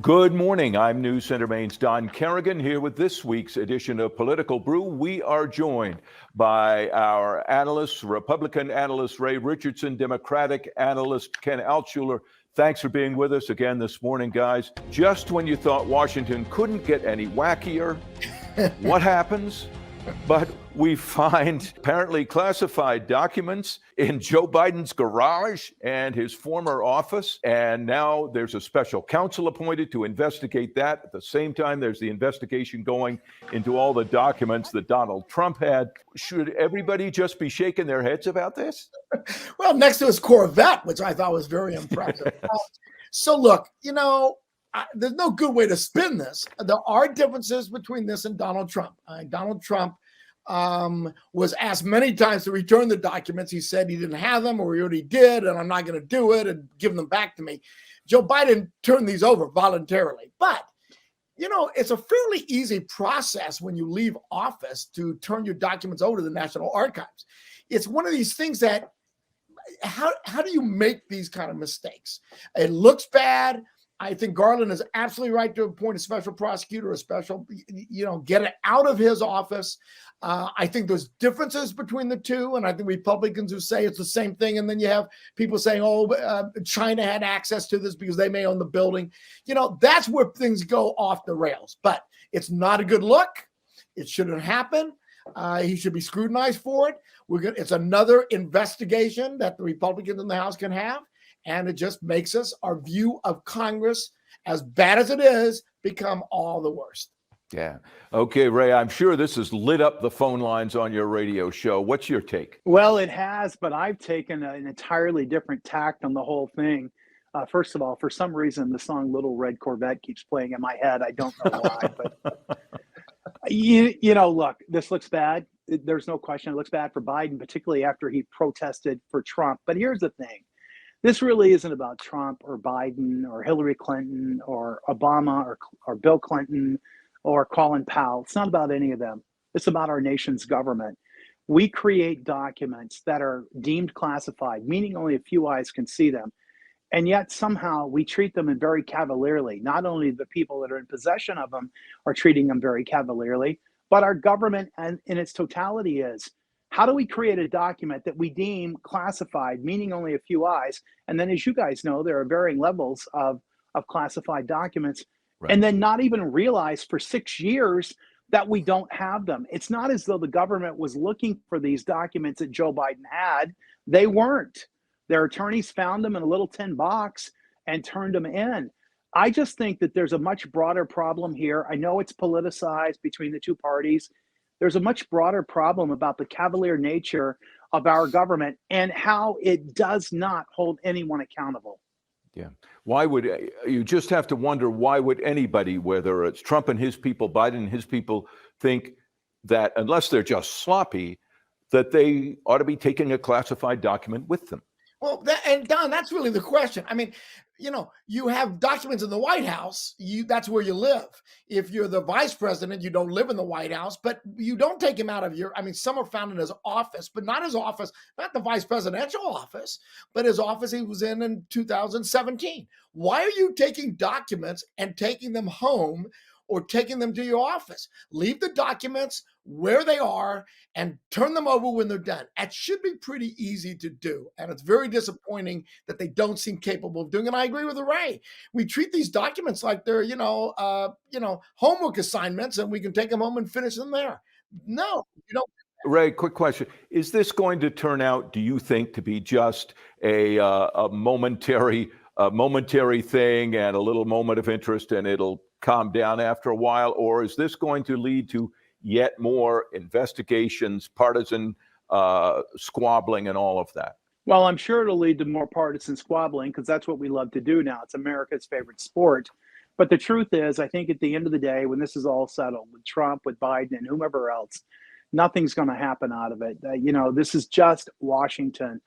Good morning. I'm News Center Maine's Don Kerrigan here with this week's edition of Political Brew. We are joined by our analysts, Republican analyst Ray Richardson, Democratic analyst Ken Altshuler. Thanks for being with us again this morning, guys. Just when you thought Washington couldn't get any wackier, what happens? But we find apparently classified documents in Joe Biden's garage and his former office. And now there's a special counsel appointed to investigate that. At the same time, there's the investigation going into all the documents that Donald Trump had. Should everybody just be shaking their heads about this? Well, next to his Corvette, which I thought was very impressive. So look, there's no good way to spin this. There are differences between this and Donald Trump. Donald Trump was asked many times to return the documents. He said he didn't have them, or he already did, and I'm not going to do it and give them back to me. Joe Biden turned these over voluntarily. But, it's a fairly easy process when you leave office to turn your documents over to the National Archives. It's one of these things that, how do you make these kind of mistakes? It looks bad. I think Garland is absolutely right to appoint a special prosecutor, get it out of his office. I think there's differences between the two. And I think Republicans who say it's the same thing. And then you have people saying, China had access to this because they may own the building. That's where things go off the rails. But it's not a good look. It shouldn't happen. He should be scrutinized for it. It's another investigation that the Republicans in the House can have. And it just makes our view of Congress, as bad as it is, become all the worst. Yeah. Okay, Ray, I'm sure this has lit up the phone lines on your radio show. What's your take? Well, it has, but I've taken an entirely different tact on the whole thing. First of all, for some reason, the song Little Red Corvette keeps playing in my head. I don't know why, but look, this looks bad. There's no question it looks bad for Biden, particularly after he protested for Trump. But here's the thing. This really isn't about Trump or Biden or Hillary Clinton or Obama or Bill Clinton or Colin Powell. It's not about any of them. It's about our nation's government. We create documents that are deemed classified, meaning only a few eyes can see them. And yet somehow we treat them very cavalierly. Not only the people that are in possession of them are treating them very cavalierly, but our government in its totality is. How do we create a document that we deem classified, meaning only a few eyes? And then, as you guys know, there are varying levels of classified documents, right. And then not even realize for 6 years that we don't have them. It's not as though the government was looking for these documents that Joe Biden had. They weren't. Their attorneys found them in a little tin box and turned them in. I just think that there's a much broader problem here. I know it's politicized between the two parties. There's a much broader problem about the cavalier nature of our government and how it does not hold anyone accountable. Yeah. Why would you just have to wonder, why would anybody, whether it's Trump and his people, Biden and his people, think that unless they're just sloppy, that they ought to be taking a classified document with them? Well, and Don, that's really the question. I mean, you have documents in the White House. That's where you live. If you're the vice president, you don't live in the White House, but you don't take him out of some are found in his office, but not his office, not the vice presidential office, but his office he was in 2017. Why are you taking documents and taking them home or taking them to your office? Leave the documents where they are and turn them over when they're done. That should be pretty easy to do. And it's very disappointing that they don't seem capable of doing it. And I agree with Ray. We treat these documents like they're, homework assignments, and we can take them home and finish them there. No, you don't. Ray, quick question. Is this going to turn out, do you think, to be just a momentary thing and a little moment of interest, and it'll calm down after a while? Or is this going to lead to yet more investigations, partisan squabbling, and all of that? Well, I'm sure it'll lead to more partisan squabbling because that's what we love to do now. It's America's favorite sport. But the truth is, I think at the end of the day, when this is all settled with Trump, with Biden, and whomever else, nothing's going to happen out of it. This is just Washington,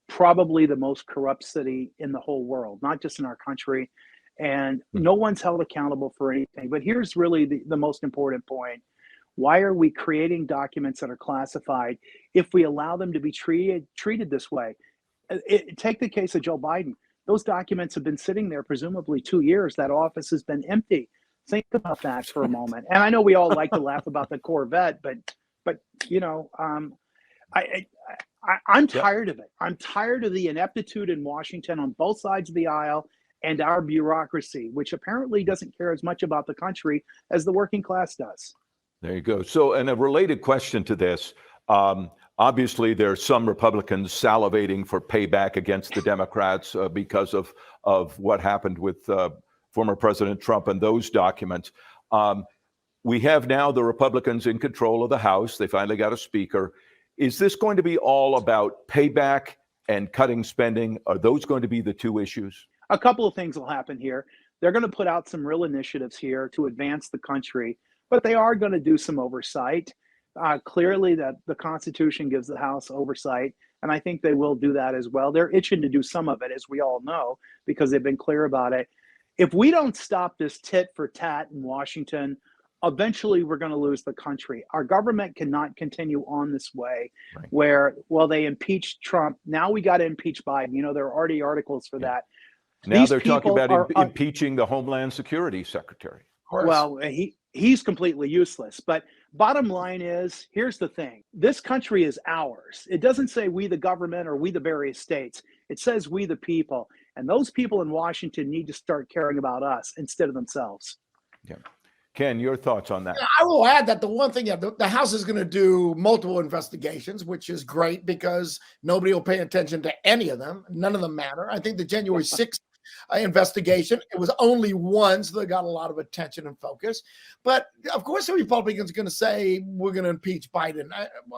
probably the most corrupt city in the whole world, not just in our country. And no one's held accountable for anything. But here's really the most important point. Why are we creating documents that are classified if we allow them to be treated this way? Take the case of Joe Biden. Those documents have been sitting there presumably 2 years. That office has been empty. Think about that for a moment. And I know we all like to laugh about the Corvette, but you know, I'm tired of it. I'm tired of the ineptitude in Washington on both sides of the aisle and our bureaucracy, which apparently doesn't care as much about the country as the working class does. There you go. So, and a related question to this, obviously there are some Republicans salivating for payback against the Democrats because of what happened with former President Trump and those documents. We have now the Republicans in control of the House. They finally got a speaker. Is this going to be all about payback and cutting spending? Are those going to be the two issues? A couple of things will happen here. They're going to put out some real initiatives here to advance the country, but they are going to do some oversight. Clearly, that the Constitution gives the House oversight, and I think they will do that as well. They're itching to do some of it, as we all know, because they've been clear about it. If we don't stop this tit for tat in Washington, eventually we're going to lose the country. Our government cannot continue on this way, right, where, well, they impeached Trump. Now we got to impeach Biden. You know, there are already articles for that. Now they're talking about impeaching the Homeland Security Secretary. Well, he's completely useless. But bottom line is, here's the thing. This country is ours. It doesn't say we the government or we the various states. It says we the people. And those people in Washington need to start caring about us instead of themselves. Yeah. Ken, your thoughts on that? Yeah, I will add that the one thing, the House is going to do multiple investigations, which is great because nobody will pay attention to any of them. None of them matter. I think the January 6th investigation, it was only one, so they got a lot of attention and focus. But of course, the Republicans are going to say we're going to impeach Biden.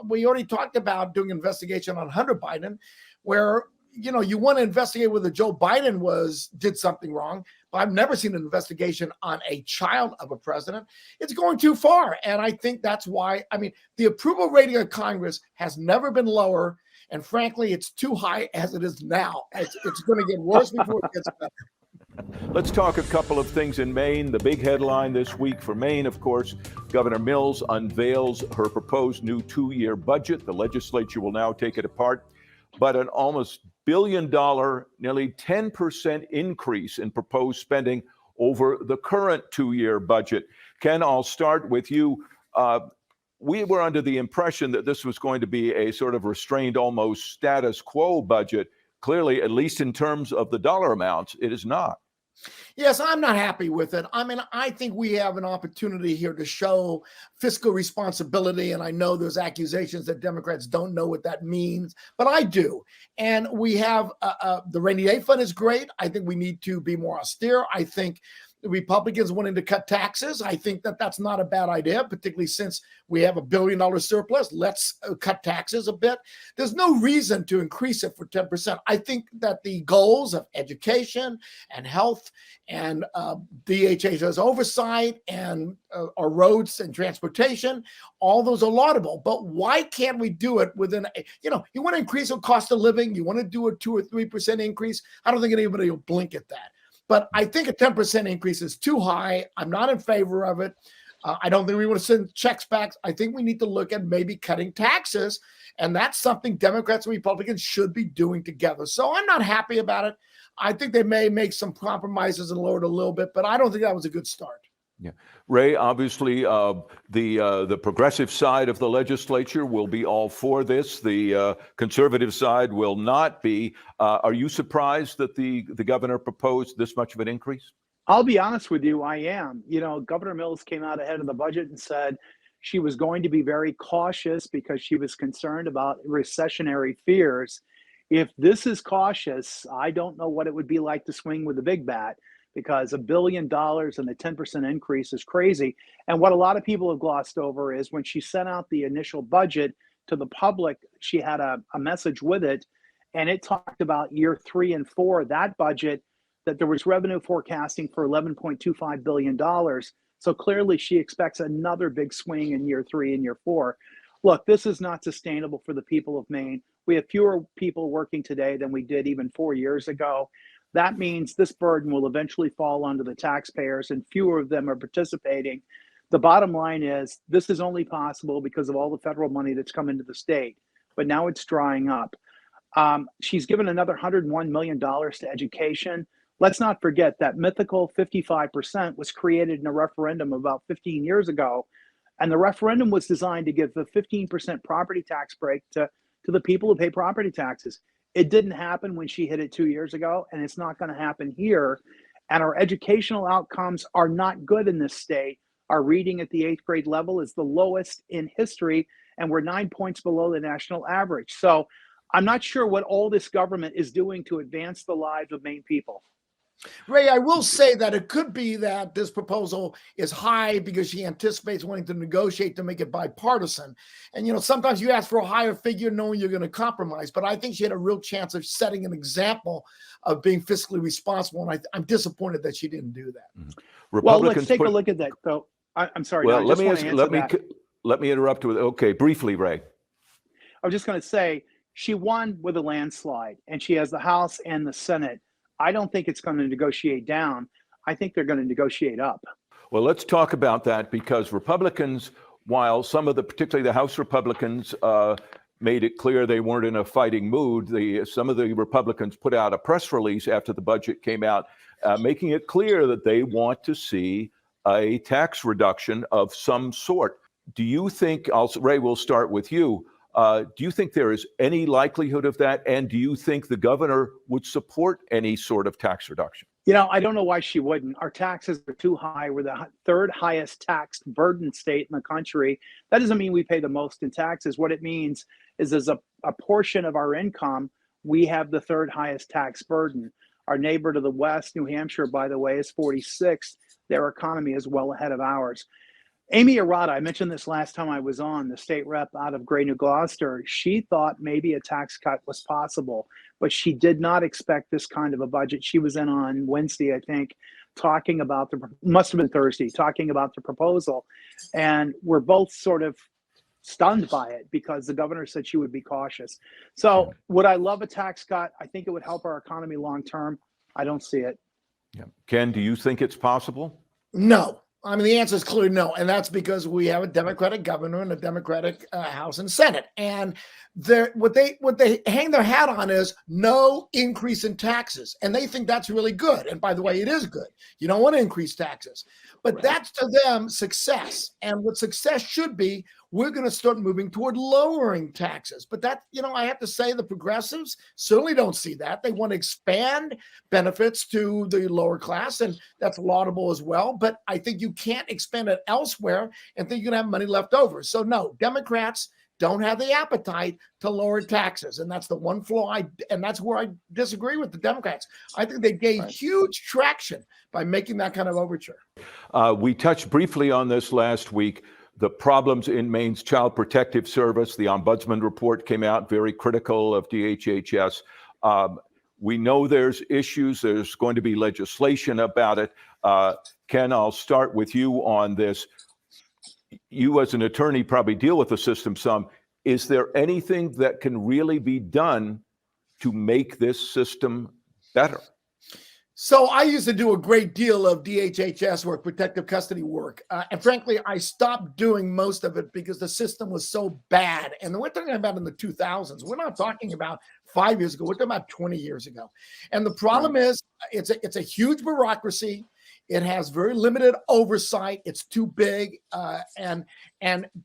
We already talked about doing an investigation on Hunter Biden, where you want to investigate whether Joe Biden did something wrong. But I've never seen an investigation on a child of a president. It's going too far. And I think that's why, the approval rating of Congress has never been lower. And frankly, it's too high as it is now. It's going to get worse before it gets better. Let's talk a couple of things in Maine. The big headline this week for Maine, of course, Governor Mills unveils her proposed new 2-year budget. The legislature will now take it apart. But an almost $1 billion, nearly 10% increase in proposed spending over the current 2-year budget. Ken, I'll start with you. We were under the impression that this was going to be a sort of restrained, almost status quo budget. Clearly, at least in terms of the dollar amounts, it is not. Yes, I'm not happy with it. I think we have an opportunity here to show fiscal responsibility. And I know there's accusations that Democrats don't know what that means, but I do. And we have the rainy day fund is great. I think we need to be more austere. I think the Republicans wanting to cut taxes. I think that that's not a bad idea, particularly since we have $1 billion surplus. Let's cut taxes a bit. There's no reason to increase it for 10%. I think that the goals of education and health and DHHS oversight and our roads and transportation, all those are laudable. But why can't we do it within, you want to increase the cost of living, you want to do a 2 or 3% increase. I don't think anybody will blink at that. But I think a 10% increase is too high. I'm not in favor of it. I don't think we want to send checks back. I think we need to look at maybe cutting taxes. And that's something Democrats and Republicans should be doing together. So I'm not happy about it. I think they may make some compromises and lower it a little bit, but I don't think that was a good start. Yeah. Ray, obviously, the progressive side of the legislature will be all for this. The conservative side will not be. Are you surprised that the governor proposed this much of an increase? I'll be honest with you, I am. Governor Mills came out ahead of the budget and said she was going to be very cautious because she was concerned about recessionary fears. If this is cautious, I don't know what it would be like to swing with a big bat, because $1 billion and a 10% increase is crazy. And what a lot of people have glossed over is when she sent out the initial budget to the public, she had a message with it, and it talked about year 3 and 4, that budget, that there was revenue forecasting for $11.25 billion. So clearly she expects another big swing in year 3 and year 4. Look, this is not sustainable for the people of Maine. We have fewer people working today than we did even 4 years ago. That means this burden will eventually fall onto the taxpayers, and fewer of them are participating. The bottom line is this is only possible because of all the federal money that's come into the state, but now it's drying up. She's given another $101 million to education. Let's not forget that mythical 55% was created in a referendum about 15 years ago. And the referendum was designed to give the 15% property tax break to the people who pay property taxes. It didn't happen when she hit it 2 years ago, and it's not going to happen here. And our educational outcomes are not good in this state. Our reading at the 8th grade level is the lowest in history, and we're 9 points below the national average. So I'm not sure what all this government is doing to advance the lives of Maine people. Ray, I will say that it could be that this proposal is high because she anticipates wanting to negotiate to make it bipartisan. And, sometimes you ask for a higher figure knowing you're going to compromise. But I think she had a real chance of setting an example of being fiscally responsible. And I'm disappointed that she didn't do that. Mm-hmm. Well, let's take a look at that, though. I'm sorry. Well, no, let me interrupt with, okay, briefly, Ray. I was just going to say she won with a landslide, and she has the House and the Senate. I don't think it's going to negotiate down. I think they're going to negotiate up. Well, let's talk about that, because Republicans, while particularly the House Republicans, made it clear they weren't in a fighting mood, some of the Republicans put out a press release after the budget came out, making it clear that they want to see a tax reduction of some sort. Do you think, Ray, we'll start with you. Do you think there is any likelihood of that? And do you think the governor would support any sort of tax reduction? I don't know why she wouldn't. Our taxes are too high. We're the third highest tax burden state in the country. That doesn't mean we pay the most in taxes. What it means is as a portion of our income, we have the third highest tax burden. Our neighbor to the west, New Hampshire, by the way, is 46th. Their economy is well ahead of ours. Amy Arata, I mentioned this last time I was on, the state rep out of Gray, New Gloucester, she thought maybe a tax cut was possible, but she did not expect this kind of a budget. She was in on Wednesday, I think, must have been Thursday, talking about the proposal. And we're both sort of stunned by it because the governor said she would be cautious. So would I love a tax cut? I think it would help our economy long term. I don't see it. Yeah. Ken, do you think it's possible? No. I mean, the answer is clearly no. And that's because we have a Democratic governor and a Democratic House and Senate. And what they hang their hat on is no increase in taxes. And they think that's really good. And by the way, it is good. You don't want to increase taxes. But that's to them success. And what success should be, we're going to start moving toward lowering taxes. But that, I have to say the progressives certainly don't see that. They want to expand benefits to the lower class, and that's laudable as well. But I think you can't expand it elsewhere and think you're going to have money left over. So no, Democrats don't have the appetite to lower taxes. And that's the one flaw, and that's where I disagree with the Democrats. I think they gained huge traction by making that kind of overture. We touched briefly on this last week. The problems in Maine's Child Protective Service, the Ombudsman report came out very critical of DHHS. We know there's issues. There's going to be legislation about it. Ken, I'll start with you on this. You as an attorney probably deal with the system some. Is there anything that can really be done to make this system better? So I used to do a great deal of DHHS work, protective custody work. And frankly, I stopped doing most of it because the system was so bad. And we're talking about in the 2000s. We're not talking about 5 years ago. We're talking about 20 years ago. And the problem is it's a huge bureaucracy. It has very limited oversight. It's too big, and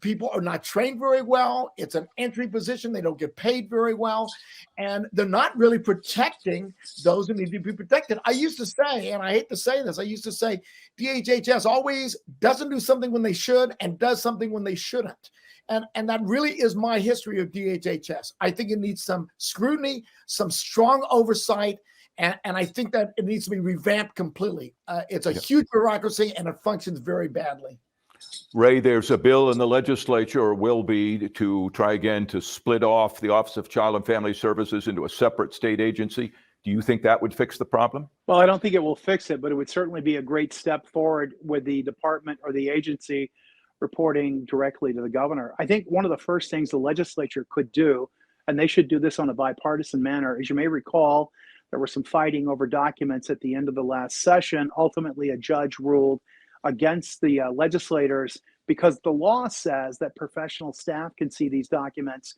people are not trained very well. It's an entry position. They don't get paid very well, and they're not really protecting those who need to be protected. I used to say, and I hate to say this, DHHS always doesn't do something when they should and does something when they shouldn't. And that really is my history of DHHS. I think it needs some scrutiny, some strong oversight, and I think that it needs to be revamped completely. It's a huge bureaucracy, and it functions very badly. Ray, there's a bill in the legislature, or will be, to try again to split off the Office of Child and Family Services into a separate state agency. Do you think that would fix the problem? Well, I don't think it will fix it, but it would certainly be a great step forward with the department or the agency reporting directly to the governor. I think one of the first things the legislature could do, and they should do this on a bipartisan manner, as you may recall, there was some fighting over documents at the end of the last session. Ultimately, a judge ruled against the legislators because the law says that professional staff can see these documents,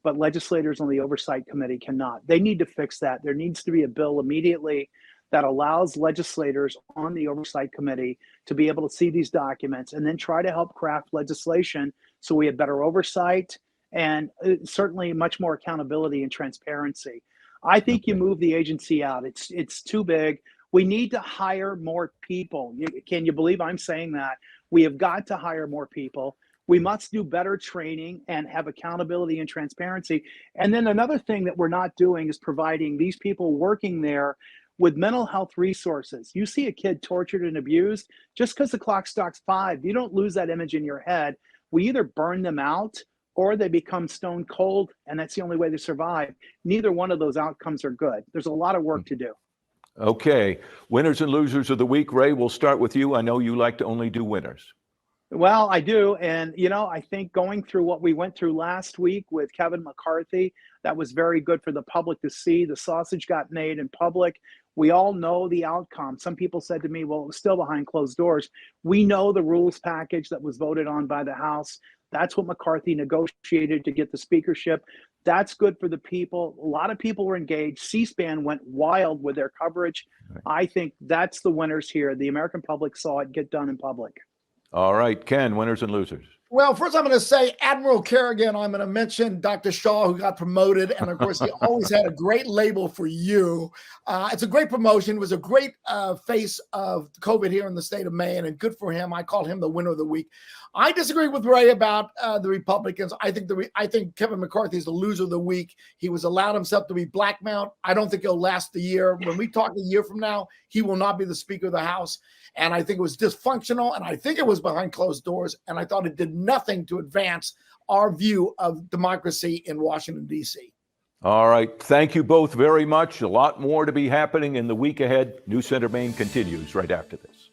but legislators on the Oversight Committee cannot. They need to fix that. There needs to be a bill immediately that allows legislators on the Oversight Committee to be able to see these documents and then try to help craft legislation so we have better oversight and certainly much more accountability and transparency. I think you move the agency out. It's too big. We need to hire more people. Can you believe I'm saying that? We have got to hire more people. We must do better training and have accountability and transparency. And then another thing that we're not doing is providing these people working there with mental health resources. You see a kid tortured and abused, just because the clock strikes 5, you don't lose that image in your head. We either burn them out or they become stone cold, and that's the only way to survive. Neither one of those outcomes are good. There's a lot of work to do. Okay. Winners and losers of the week. Ray, we'll start with you. I know you like to only do winners. Well, I do. And, I think going through what we went through last week with Kevin McCarthy, that was very good for the public to see. The sausage got made in public. We all know the outcome. Some people said to me, well, it was still behind closed doors. We know the rules package that was voted on by the House. That's what McCarthy negotiated to get the speakership. That's good for the people. A lot of people were engaged. C-SPAN went wild with their coverage. Right. I think that's the winners here. The American public saw it get done in public. All right, Ken, winners and losers. Well, first I'm going to say Admiral Kerrigan. I'm going to mention Dr. Shaw, who got promoted. And of course, he always had a great label for you. It's a great promotion. It was a great face of COVID here in the state of Maine, and good for him. I call him the winner of the week. I disagree with Ray about the Republicans. I think Kevin McCarthy is the loser of the week. He was allowed himself to be blackmailed. I don't think he'll last the year. When we talk a year from now, he will not be the Speaker of the House. And I think it was dysfunctional, and I think it was behind closed doors, and I thought it did nothing to advance our view of democracy in Washington, D.C. All right. Thank you both very much. A lot more to be happening in the week ahead. News Center Maine continues right after this.